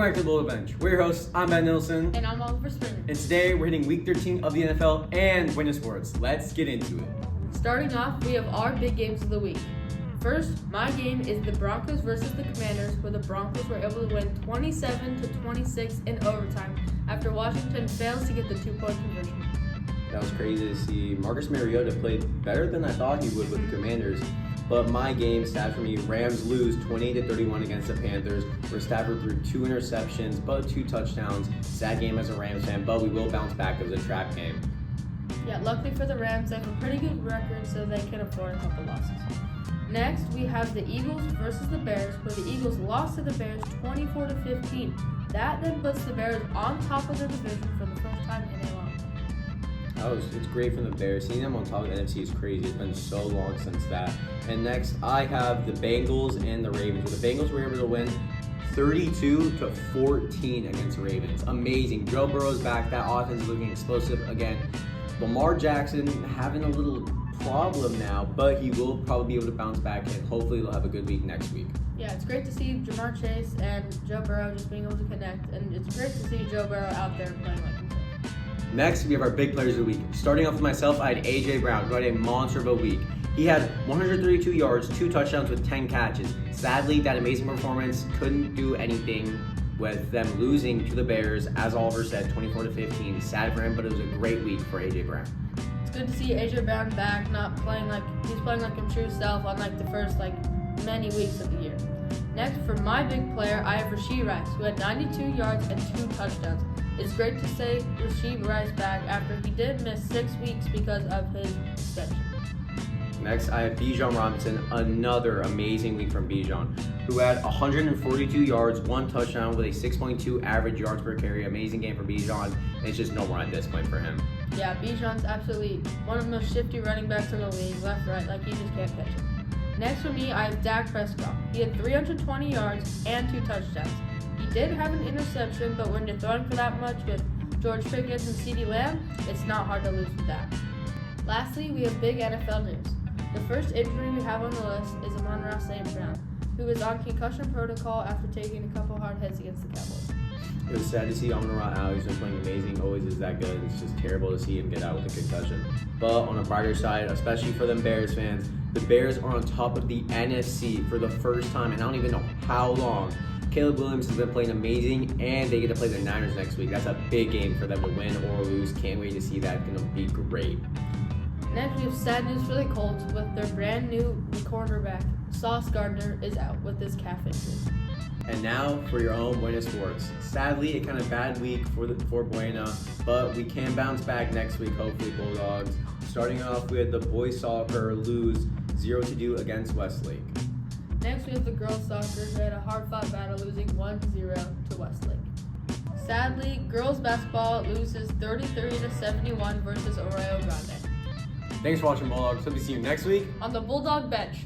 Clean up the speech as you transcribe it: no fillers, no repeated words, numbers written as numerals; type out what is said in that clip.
back to the Bulldog Bench. We're your hosts. I'm Ben Nilsson. And I'm Oliver Springer. And today we're hitting week 13 of the NFL and winter sports. Let's get into it. Starting off, we have our big games of the week. First, my game is the Broncos versus the Commanders, where the Broncos were able to win 27-26 in overtime after Washington fails to get the 2-point conversion. That was crazy to see. Marcus Mariota played better than I thought he would with the Commanders. But my game, sad for me, Rams lose 28-31 against the Panthers, where Stafford threw 2 interceptions, but 2 touchdowns. Sad game as a Rams fan, but we will bounce back. It was a trap game. Yeah, luckily for the Rams, they have a pretty good record, so they can afford a couple losses. Next, we have the Eagles versus the Bears, where the Eagles lost to the Bears 24-15. That then puts the Bears on top of the division for the first time in a long time. It's great from the Bears. Seeing them on top of the NFC is crazy. It's been so long since that. And next, I have the Bengals and the Ravens. Where the Bengals were able to win 32-14 against the Ravens. Amazing. Joe Burrow's back. That offense is looking explosive again. Lamar Jackson having a little problem now, but he will probably be able to bounce back, and hopefully they'll have a good week next week. Yeah, it's great to see Jamar Chase and Joe Burrow just being able to connect, and it's great to see Joe Burrow out there playing like himself. Next, we have our big players of the week. Starting off with myself, I had A.J. Brown, who had a monster of a week. He had 132 yards, 2 touchdowns with 10 catches. Sadly, that amazing performance couldn't do anything with them losing to the Bears, as Oliver said, 24-15. Sad for him, but it was a great week for A.J. Brown. It's good to see A.J. Brown back, not playing like he's playing like his true self, unlike the first many weeks of the year. Next, for my big player, I have Rashee Rice, who had 92 yards and 2 touchdowns. It's great to see Rashee Rice back after he did miss 6 weeks because of his suspension. Next, I have Bijan Robinson, another amazing week from Bijan, who had 142 yards, 1 touchdown with a 6.2 average yards per carry. Amazing game for Bijan. It's just no more at this point for him. Yeah, Bijan's absolutely one of the most shifty running backs in the league, left, right, he just can't catch it. Next for me, I have Dak Prescott. He had 320 yards and 2 touchdowns. He did have an interception, but when you're throwing for that much with George Pickens and CeeDee Lamb, it's not hard to lose with that. Lastly, we have big NFL news. The first injury we have on the list is Amon-Ra St. Brown, who is on concussion protocol after taking a couple hard hits against the Cowboys. It was sad to see Amon-Ra out. He's been playing amazing, always is that good. It's just terrible to see him get out with a concussion. But on a brighter side, especially for them Bears fans, the Bears are on top of the NFC for the first time, and I don't even know how long. Caleb Williams has been playing amazing, and they get to play the Niners next week. That's a big game for them to win or lose. Can't wait to see that. It's going to be great. Next, we have sad news for the Colts with their brand new cornerback, Sauce Gardner, is out with this calf injury. And now for your own Buena Sports. Sadly, a kind of bad week for Buena, but we can bounce back next week, hopefully, Bulldogs. Starting off with the boys soccer lose 0-2 against Westlake. Next, we have the girls soccer who had a hard-fought battle, losing 1-0 to Westlake. Sadly, girls basketball loses 33-71 versus Arroyo Grande. Thanks for watching, Bulldogs. Hope to see you next week On the Bulldog Bench.